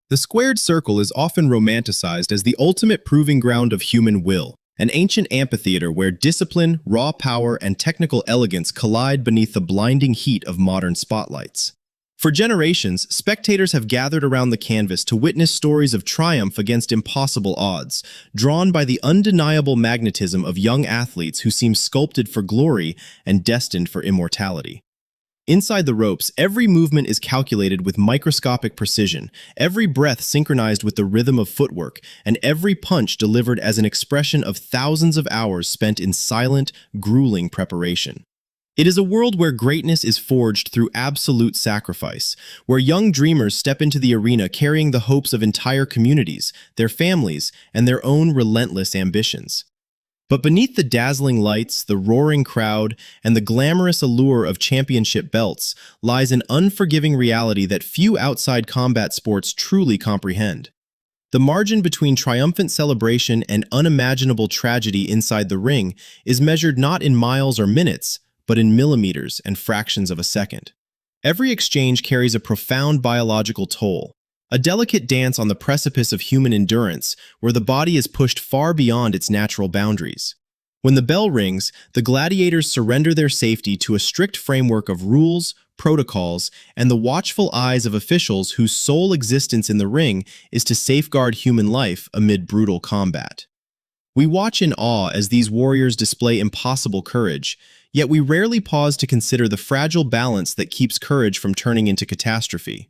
The squared circle is often romanticized as the ultimate proving ground of human will, an ancient amphitheater where discipline, raw power, and technical elegance collide beneath the blinding heat of modern spotlights. For generations, spectators have gathered around the canvas to witness stories of triumph against impossible odds, drawn by the undeniable magnetism of young athletes who seem sculpted for glory and destined for immortality. Inside the ropes, every movement is calculated with microscopic precision, every breath synchronized with the rhythm of footwork, and every punch delivered as an expression of thousands of hours spent in silent, grueling preparation. It is a world where greatness is forged through absolute sacrifice, where young dreamers step into the arena carrying the hopes of entire communities, their families, and their own relentless ambitions. But beneath the dazzling lights, the roaring crowd, and the glamorous allure of championship belts lies an unforgiving reality that few outside combat sports truly comprehend. The margin between triumphant celebration and unimaginable tragedy inside the ring is measured not in miles or minutes, but in millimeters and fractions of a second. Every exchange carries a profound biological toll, a delicate dance on the precipice of human endurance, where the body is pushed far beyond its natural boundaries. When the bell rings, the gladiators surrender their safety to a strict framework of rules, protocols, and the watchful eyes of officials whose sole existence in the ring is to safeguard human life amid brutal combat. We watch in awe as these warriors display impossible courage, yet we rarely pause to consider the fragile balance that keeps courage from turning into catastrophe.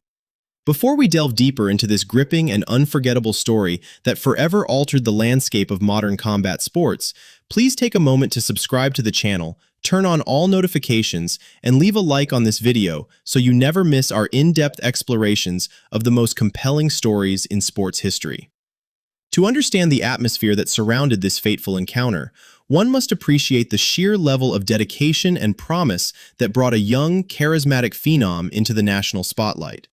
Before we delve deeper into this gripping and unforgettable story that forever altered the landscape of modern combat sports, please take a moment to subscribe to the channel, turn on all notifications, and leave a like on this video so you never miss our in-depth explorations of the most compelling stories in sports history. To understand the atmosphere that surrounded this fateful encounter, one must appreciate the sheer level of dedication and promise that brought a young, charismatic phenom into the national spotlight.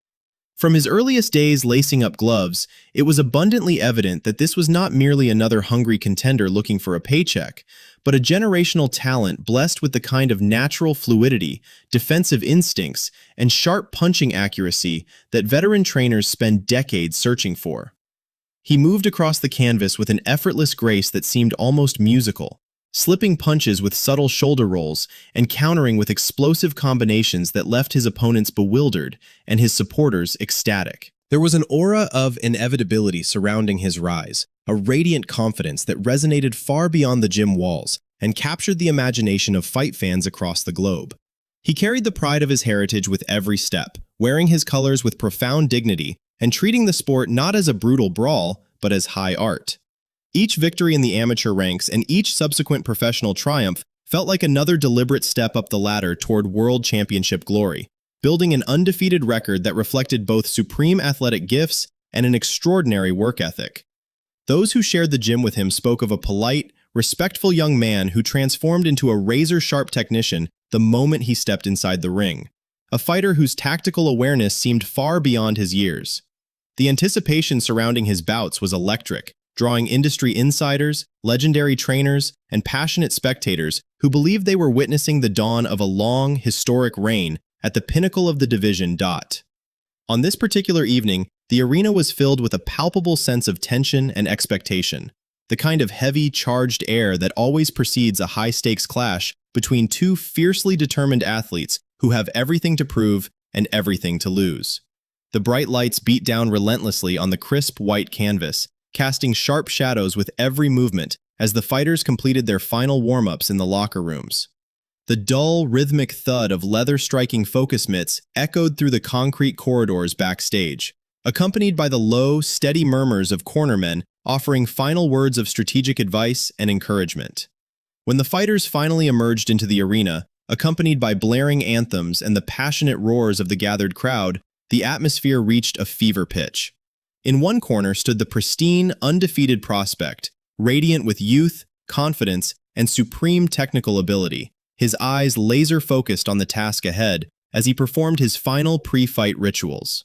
From his earliest days lacing up gloves, it was abundantly evident that this was not merely another hungry contender looking for a paycheck, but a generational talent blessed with the kind of natural fluidity, defensive instincts, and sharp punching accuracy that veteran trainers spend decades searching for. He moved across the canvas with an effortless grace that seemed almost musical, slipping punches with subtle shoulder rolls and countering with explosive combinations that left his opponents bewildered and his supporters ecstatic. There was an aura of inevitability surrounding his rise, a radiant confidence that resonated far beyond the gym walls and captured the imagination of fight fans across the globe. He carried the pride of his heritage with every step, wearing his colors with profound dignity and treating the sport not as a brutal brawl, but as high art. Each victory in the amateur ranks and each subsequent professional triumph felt like another deliberate step up the ladder toward world championship glory, building an undefeated record that reflected both supreme athletic gifts and an extraordinary work ethic. Those who shared the gym with him spoke of a polite, respectful young man who transformed into a razor-sharp technician the moment he stepped inside the ring, a fighter whose tactical awareness seemed far beyond his years. The anticipation surrounding his bouts was electric, drawing industry insiders, legendary trainers, and passionate spectators who believed they were witnessing the dawn of a long, historic reign at the pinnacle of the division. On this particular evening, the arena was filled with a palpable sense of tension and expectation, the kind of heavy, charged air that always precedes a high-stakes clash between two fiercely determined athletes who have everything to prove and everything to lose. The bright lights beat down relentlessly on the crisp white canvas, casting sharp shadows with every movement as the fighters completed their final warm-ups in the locker rooms. The dull, rhythmic thud of leather-striking focus mitts echoed through the concrete corridors backstage, accompanied by the low, steady murmurs of cornermen offering final words of strategic advice and encouragement. When the fighters finally emerged into the arena, accompanied by blaring anthems and the passionate roars of the gathered crowd, the atmosphere reached a fever pitch. In one corner stood the pristine, undefeated prospect, radiant with youth, confidence, and supreme technical ability, his eyes laser-focused on the task ahead as he performed his final pre-fight rituals.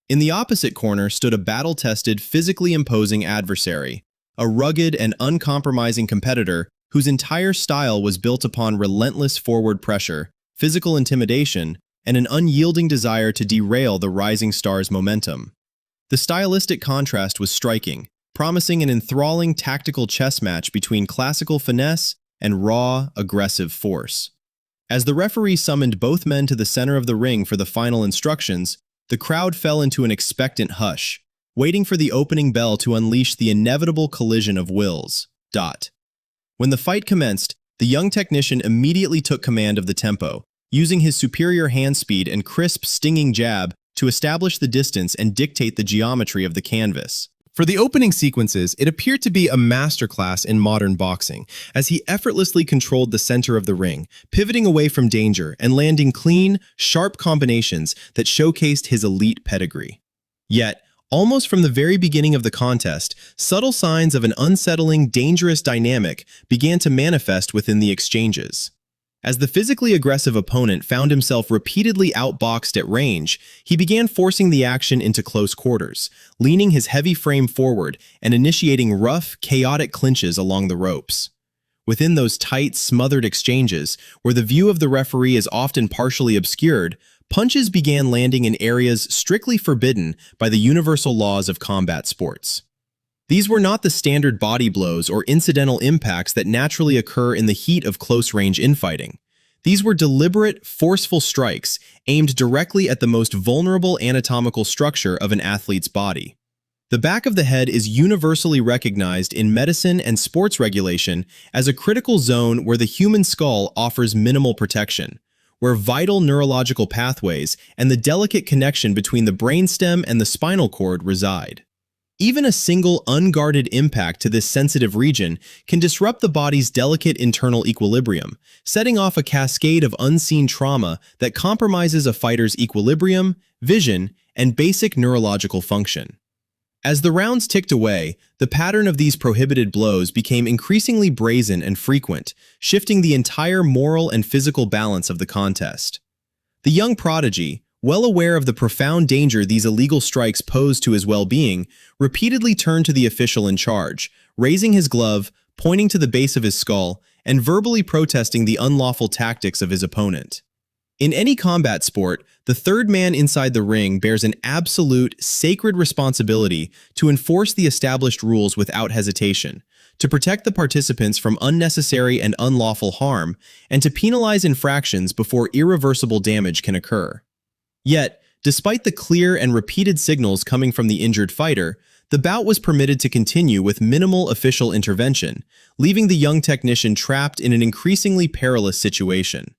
In the opposite corner stood a battle-tested, physically imposing adversary, a rugged and uncompromising competitor whose entire style was built upon relentless forward pressure, physical intimidation, and an unyielding desire to derail the rising star's momentum. The stylistic contrast was striking, promising an enthralling tactical chess match between classical finesse and raw, aggressive force. As the referee summoned both men to the center of the ring for the final instructions, the crowd fell into an expectant hush, waiting for the opening bell to unleash the inevitable collision of wills. When the fight commenced, the young technician immediately took command of the tempo, using his superior hand speed and crisp, stinging jab to establish the distance and dictate the geometry of the canvas. For the opening sequences, it appeared to be a masterclass in modern boxing, as he effortlessly controlled the center of the ring, pivoting away from danger and landing clean, sharp combinations that showcased his elite pedigree. Yet, almost from the very beginning of the contest, subtle signs of an unsettling, dangerous dynamic began to manifest within the exchanges. As the physically aggressive opponent found himself repeatedly outboxed at range, he began forcing the action into close quarters, leaning his heavy frame forward and initiating rough, chaotic clinches along the ropes. Within those tight, smothered exchanges, where the view of the referee is often partially obscured, punches began landing in areas strictly forbidden by the universal laws of combat sports. These were not the standard body blows or incidental impacts that naturally occur in the heat of close-range infighting. These were deliberate, forceful strikes aimed directly at the most vulnerable anatomical structure of an athlete's body. The back of the head is universally recognized in medicine and sports regulation as a critical zone where the human skull offers minimal protection, where vital neurological pathways and the delicate connection between the brainstem and the spinal cord reside. Even a single unguarded impact to this sensitive region can disrupt the body's delicate internal equilibrium, setting off a cascade of unseen trauma that compromises a fighter's equilibrium, vision, and basic neurological function. As the rounds ticked away, the pattern of these prohibited blows became increasingly brazen and frequent, shifting the entire moral and physical balance of the contest. The young prodigy, well aware of the profound danger these illegal strikes posed to his well-being, repeatedly turned to the official in charge, raising his glove, pointing to the base of his skull, and verbally protesting the unlawful tactics of his opponent. In any combat sport, the third man inside the ring bears an absolute, sacred responsibility to enforce the established rules without hesitation, to protect the participants from unnecessary and unlawful harm, and to penalize infractions before irreversible damage can occur. Yet, despite the clear and repeated signals coming from the injured fighter, the bout was permitted to continue with minimal official intervention, leaving the young technician trapped in an increasingly perilous situation.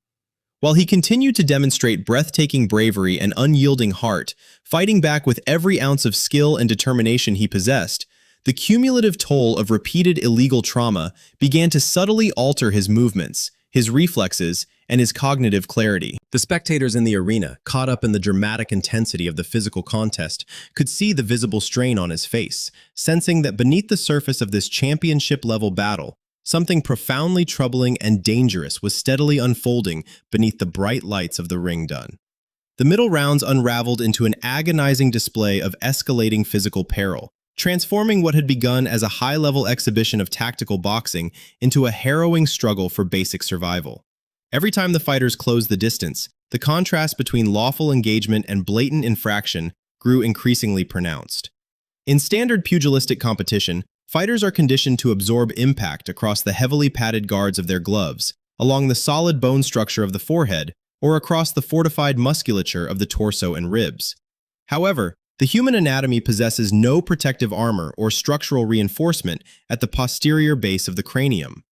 While he continued to demonstrate breathtaking bravery and unyielding heart, fighting back with every ounce of skill and determination he possessed, the cumulative toll of repeated illegal trauma began to subtly alter his movements, his reflexes, and his cognitive clarity. The spectators in the arena, caught up in the dramatic intensity of the physical contest, could see the visible strain on his face, sensing that beneath the surface of this championship-level battle, something profoundly troubling and dangerous was steadily unfolding beneath the bright lights of the ring dun. The middle rounds unraveled into an agonizing display of escalating physical peril, transforming what had begun as a high-level exhibition of tactical boxing into a harrowing struggle for basic survival. Every time the fighters closed the distance, the contrast between lawful engagement and blatant infraction grew increasingly pronounced. In standard pugilistic competition, fighters are conditioned to absorb impact across the heavily padded guards of their gloves, along the solid bone structure of the forehead, or across the fortified musculature of the torso and ribs. However, the human anatomy possesses no protective armor or structural reinforcement at the posterior base of the cranium.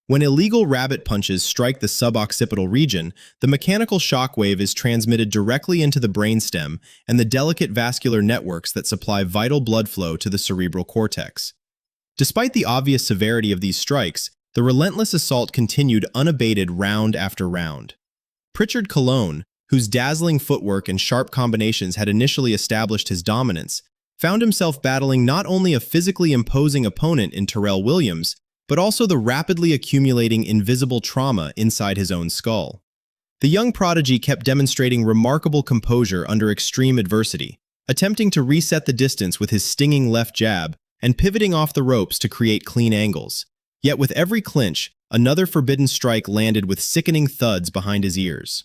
When illegal rabbit punches strike the suboccipital region, the mechanical shockwave is transmitted directly into the brainstem and the delicate vascular networks that supply vital blood flow to the cerebral cortex. Despite the obvious severity of these strikes, the relentless assault continued unabated round after round. Prichard Colón, whose dazzling footwork and sharp combinations had initially established his dominance, found himself battling not only a physically imposing opponent in Terrell Williams, but also the rapidly accumulating invisible trauma inside his own skull. The young prodigy kept demonstrating remarkable composure under extreme adversity, attempting to reset the distance with his stinging left jab and pivoting off the ropes to create clean angles. Yet with every clinch, another forbidden strike landed with sickening thuds behind his ears.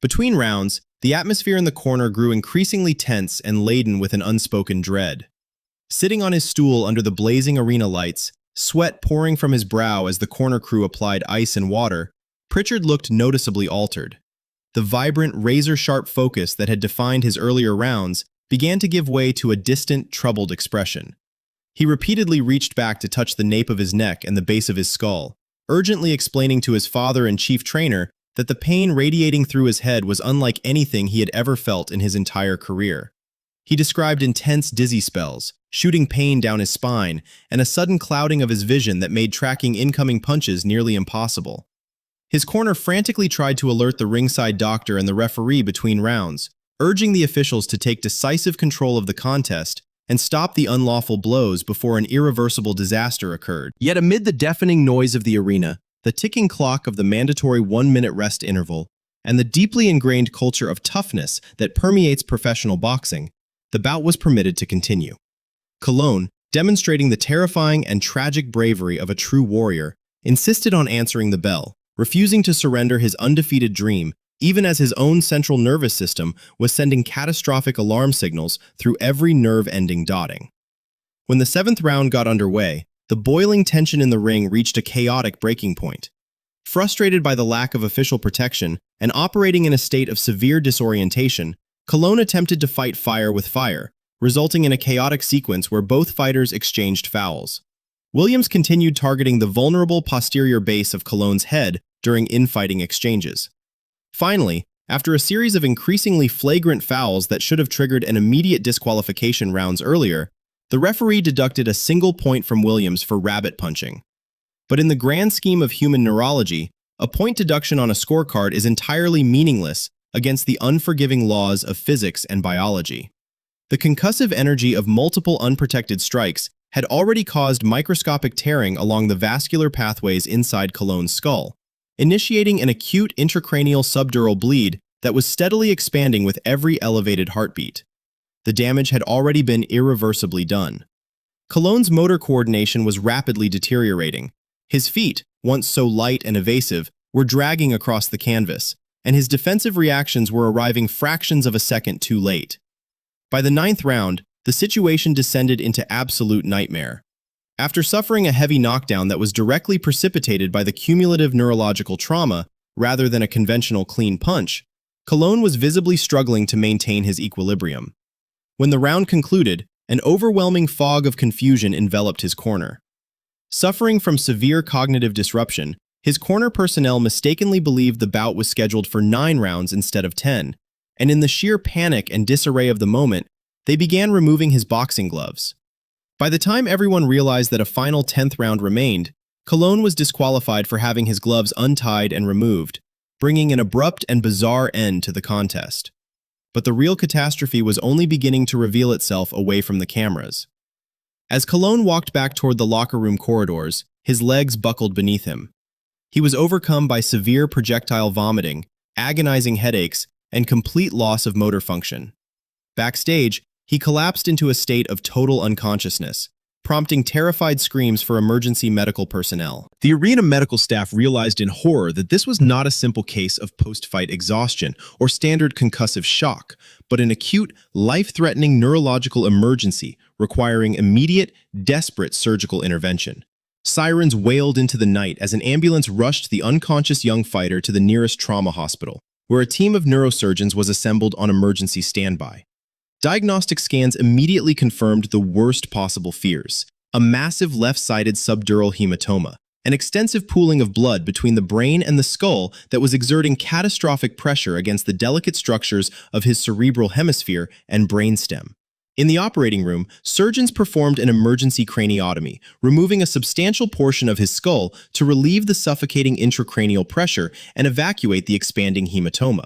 Between rounds, The atmosphere in the corner grew increasingly tense and laden with an unspoken dread. Sitting on his stool under the blazing arena lights, sweat pouring from his brow as the corner crew applied ice and water, Prichard looked noticeably altered. The vibrant, razor-sharp focus that had defined his earlier rounds began to give way to a distant, troubled expression. He repeatedly reached back to touch the nape of his neck and the base of his skull, urgently explaining to his father and chief trainer that the pain radiating through his head was unlike anything he had ever felt in his entire career. He described intense dizzy spells, shooting pain down his spine, and a sudden clouding of his vision that made tracking incoming punches nearly impossible. His corner frantically tried to alert the ringside doctor and the referee between rounds, urging the officials to take decisive control of the contest and stop the unlawful blows before an irreversible disaster occurred. Yet amid the deafening noise of the arena, the ticking clock of the mandatory 1-minute rest interval, and the deeply ingrained culture of toughness that permeates professional boxing, the bout was permitted to continue. Colón, demonstrating the terrifying and tragic bravery of a true warrior, insisted on answering the bell, refusing to surrender his undefeated dream, even as his own central nervous system was sending catastrophic alarm signals through every nerve-ending dotting. When the 7th round got underway, the boiling tension in the ring reached a chaotic breaking point. Frustrated by the lack of official protection and operating in a state of severe disorientation, Colón attempted to fight fire with fire, resulting in a chaotic sequence where both fighters exchanged fouls. Williams continued targeting the vulnerable posterior base of Colón's head during infighting exchanges. Finally, after a series of increasingly flagrant fouls that should have triggered an immediate disqualification rounds earlier, the referee deducted a single point from Williams for rabbit punching. But in the grand scheme of human neurology, a point deduction on a scorecard is entirely meaningless against the unforgiving laws of physics and biology. The concussive energy of multiple unprotected strikes had already caused microscopic tearing along the vascular pathways inside Colón's skull, initiating an acute intracranial subdural bleed that was steadily expanding with every elevated heartbeat. The damage had already been irreversibly done. Colón's motor coordination was rapidly deteriorating. His feet, once so light and evasive, were dragging across the canvas, and his defensive reactions were arriving fractions of a second too late. By the 9th round, the situation descended into absolute nightmare. After suffering a heavy knockdown that was directly precipitated by the cumulative neurological trauma rather than a conventional clean punch, Colón was visibly struggling to maintain his equilibrium. When the round concluded, an overwhelming fog of confusion enveloped his corner. Suffering from severe cognitive disruption, his corner personnel mistakenly believed the bout was scheduled for 9 rounds instead of 10, and in the sheer panic and disarray of the moment, they began removing his boxing gloves. By the time everyone realized that a final 10th round remained, Colón was disqualified for having his gloves untied and removed, bringing an abrupt and bizarre end to the contest. But the real catastrophe was only beginning to reveal itself away from the cameras. As Colón walked back toward the locker room corridors, his legs buckled beneath him. He was overcome by severe projectile vomiting, agonizing headaches, and complete loss of motor function. Backstage, he collapsed into a state of total unconsciousness, prompting terrified screams for emergency medical personnel. The arena medical staff realized in horror that this was not a simple case of post-fight exhaustion or standard concussive shock, but an acute, life-threatening neurological emergency requiring immediate, desperate surgical intervention. Sirens wailed into the night as an ambulance rushed the unconscious young fighter to the nearest trauma hospital, where a team of neurosurgeons was assembled on emergency standby. Diagnostic scans immediately confirmed the worst possible fears: a massive left-sided subdural hematoma, an extensive pooling of blood between the brain and the skull that was exerting catastrophic pressure against the delicate structures of his cerebral hemisphere and brainstem. In the operating room, surgeons performed an emergency craniotomy, removing a substantial portion of his skull to relieve the suffocating intracranial pressure and evacuate the expanding hematoma.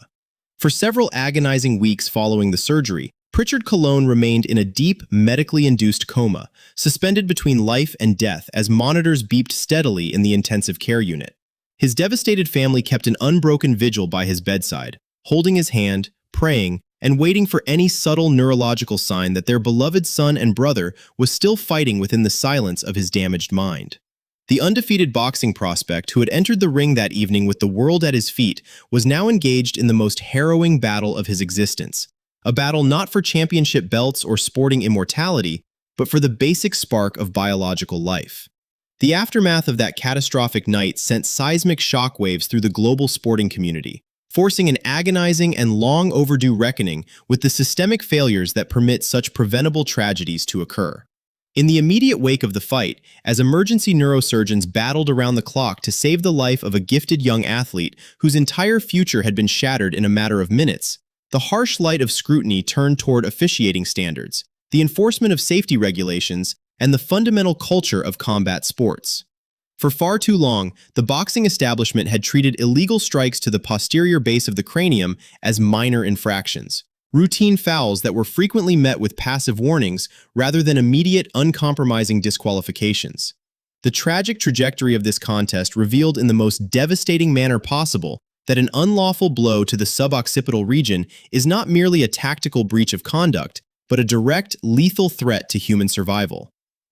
For several agonizing weeks following the surgery, Prichard Colón remained in a deep, medically induced coma, suspended between life and death as monitors beeped steadily in the intensive care unit. His devastated family kept an unbroken vigil by his bedside, holding his hand, praying, and waiting for any subtle neurological sign that their beloved son and brother was still fighting within the silence of his damaged mind. The undefeated boxing prospect who had entered the ring that evening with the world at his feet was now engaged in the most harrowing battle of his existence. A battle not for championship belts or sporting immortality, but for the basic spark of biological life. The aftermath of that catastrophic night sent seismic shockwaves through the global sporting community, forcing an agonizing and long overdue reckoning with the systemic failures that permit such preventable tragedies to occur. In the immediate wake of the fight, as emergency neurosurgeons battled around the clock to save the life of a gifted young athlete whose entire future had been shattered in a matter of minutes, the harsh light of scrutiny turned toward officiating standards, the enforcement of safety regulations, and the fundamental culture of combat sports. For far too long, the boxing establishment had treated illegal strikes to the posterior base of the cranium as minor infractions, routine fouls that were frequently met with passive warnings rather than immediate, uncompromising disqualifications. The tragic trajectory of this contest revealed in the most devastating manner possible that an unlawful blow to the suboccipital region is not merely a tactical breach of conduct, but a direct, lethal threat to human survival.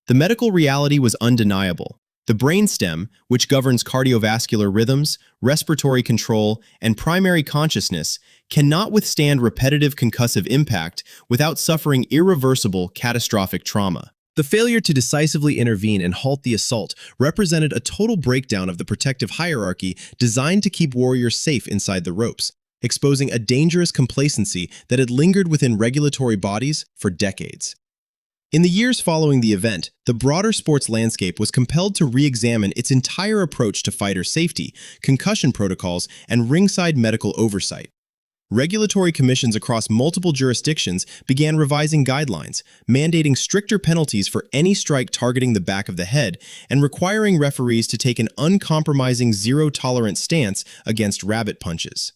The medical reality was undeniable. The brainstem, which governs cardiovascular rhythms, respiratory control, and primary consciousness, cannot withstand repetitive concussive impact without suffering irreversible, catastrophic trauma. The failure to decisively intervene and halt the assault represented a total breakdown of the protective hierarchy designed to keep warriors safe inside the ropes, exposing a dangerous complacency that had lingered within regulatory bodies for decades. In the years following the event, the broader sports landscape was compelled to re-examine its entire approach to fighter safety, concussion protocols, and ringside medical oversight. Regulatory commissions across multiple jurisdictions began revising guidelines, mandating stricter penalties for any strike targeting the back of the head and requiring referees to take an uncompromising zero-tolerance stance against rabbit punches.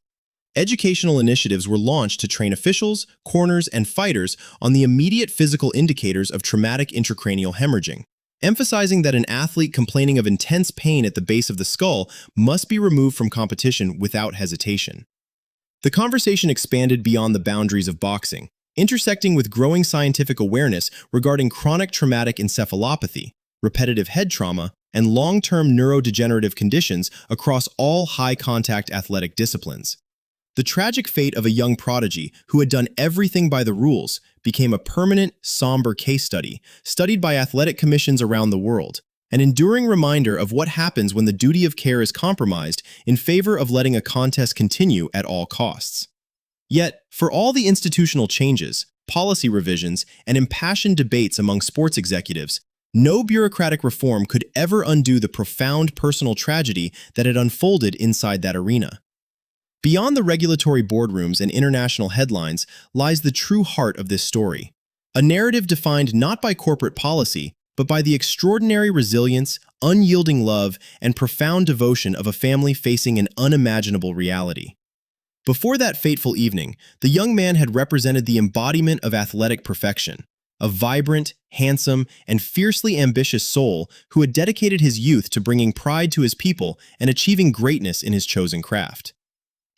Educational initiatives were launched to train officials, corners, and fighters on the immediate physical indicators of traumatic intracranial hemorrhaging, emphasizing that an athlete complaining of intense pain at the base of the skull must be removed from competition without hesitation. The conversation expanded beyond the boundaries of boxing, intersecting with growing scientific awareness regarding chronic traumatic encephalopathy, repetitive head trauma, and long-term neurodegenerative conditions across all high-contact athletic disciplines. The tragic fate of a young prodigy who had done everything by the rules became a permanent, somber case study, studied by athletic commissions around the world, an enduring reminder of what happens when the duty of care is compromised in favor of letting a contest continue at all costs. Yet, for all the institutional changes, policy revisions, and impassioned debates among sports executives, no bureaucratic reform could ever undo the profound personal tragedy that had unfolded inside that arena. Beyond the regulatory boardrooms and international headlines lies the true heart of this story, a narrative defined not by corporate policy, but by the extraordinary resilience, unyielding love, and profound devotion of a family facing an unimaginable reality. Before that fateful evening, the young man had represented the embodiment of athletic perfection, a vibrant, handsome, and fiercely ambitious soul who had dedicated his youth to bringing pride to his people and achieving greatness in his chosen craft.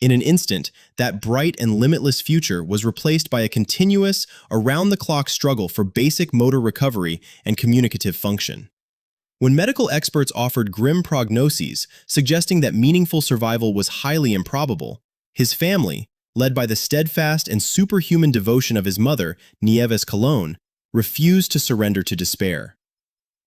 In an instant, that bright and limitless future was replaced by a continuous, around-the-clock struggle for basic motor recovery and communicative function. When medical experts offered grim prognoses, suggesting that meaningful survival was highly improbable, his family, led by the steadfast and superhuman devotion of his mother, Colón, refused to surrender to despair.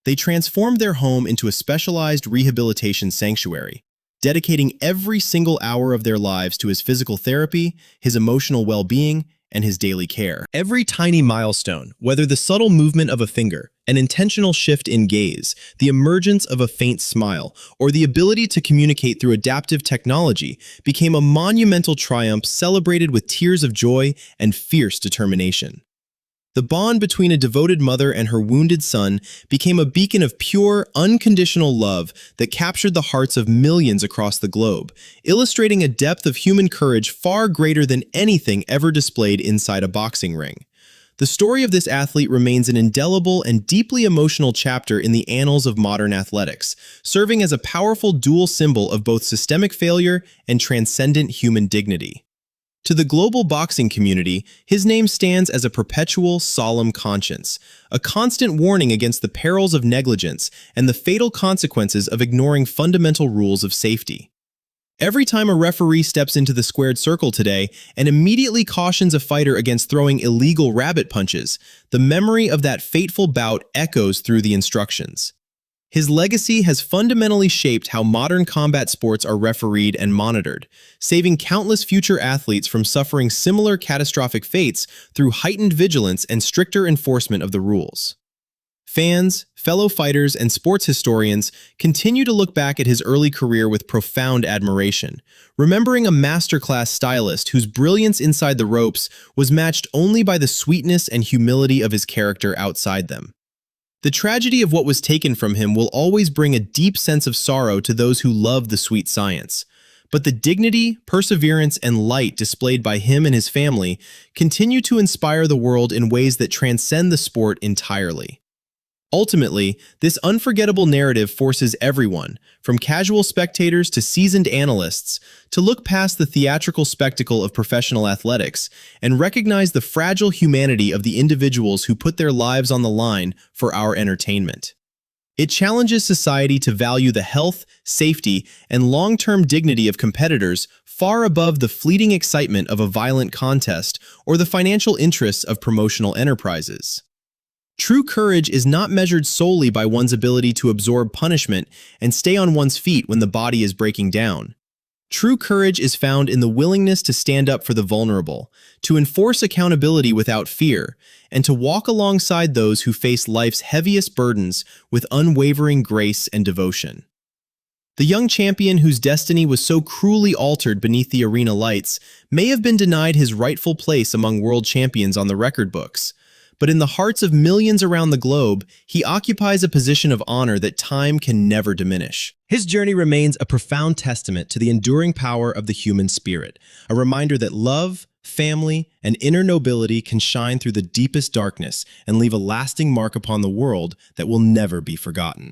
They transformed their home into a specialized rehabilitation sanctuary, dedicating every single hour of their lives to his physical therapy, his emotional well-being, and his daily care. Every tiny milestone, whether the subtle movement of a finger, an intentional shift in gaze, the emergence of a faint smile, or the ability to communicate through adaptive technology, became a monumental triumph celebrated with tears of joy and fierce determination. The bond between a devoted mother and her wounded son became a beacon of pure, unconditional love that captured the hearts of millions across the globe, illustrating a depth of human courage far greater than anything ever displayed inside a boxing ring. The story of this athlete remains an indelible and deeply emotional chapter in the annals of modern athletics, serving as a powerful dual symbol of both systemic failure and transcendent human dignity. To the global boxing community, his name stands as a perpetual, solemn conscience, a constant warning against the perils of negligence and the fatal consequences of ignoring fundamental rules of safety. Every time a referee steps into the squared circle today and immediately cautions a fighter against throwing illegal rabbit punches, the memory of that fateful bout echoes through the instructions. His legacy has fundamentally shaped how modern combat sports are refereed and monitored, saving countless future athletes from suffering similar catastrophic fates through heightened vigilance and stricter enforcement of the rules. Fans, fellow fighters, and sports historians continue to look back at his early career with profound admiration, remembering a masterclass stylist whose brilliance inside the ropes was matched only by the sweetness and humility of his character outside them. The tragedy of what was taken from him will always bring a deep sense of sorrow to those who love the sweet science. But the dignity, perseverance, and light displayed by him and his family continue to inspire the world in ways that transcend the sport entirely. Ultimately, this unforgettable narrative forces everyone, from casual spectators to seasoned analysts, to look past the theatrical spectacle of professional athletics and recognize the fragile humanity of the individuals who put their lives on the line for our entertainment. It challenges society to value the health, safety, and long-term dignity of competitors far above the fleeting excitement of a violent contest or the financial interests of promotional enterprises. True courage is not measured solely by one's ability to absorb punishment and stay on one's feet when the body is breaking down. True courage is found in the willingness to stand up for the vulnerable, to enforce accountability without fear, and to walk alongside those who face life's heaviest burdens with unwavering grace and devotion. The young champion whose destiny was so cruelly altered beneath the arena lights may have been denied his rightful place among world champions on the record books, but in the hearts of millions around the globe, he occupies a position of honor that time can never diminish. His journey remains a profound testament to the enduring power of the human spirit, a reminder that love, family, and inner nobility can shine through the deepest darkness and leave a lasting mark upon the world that will never be forgotten.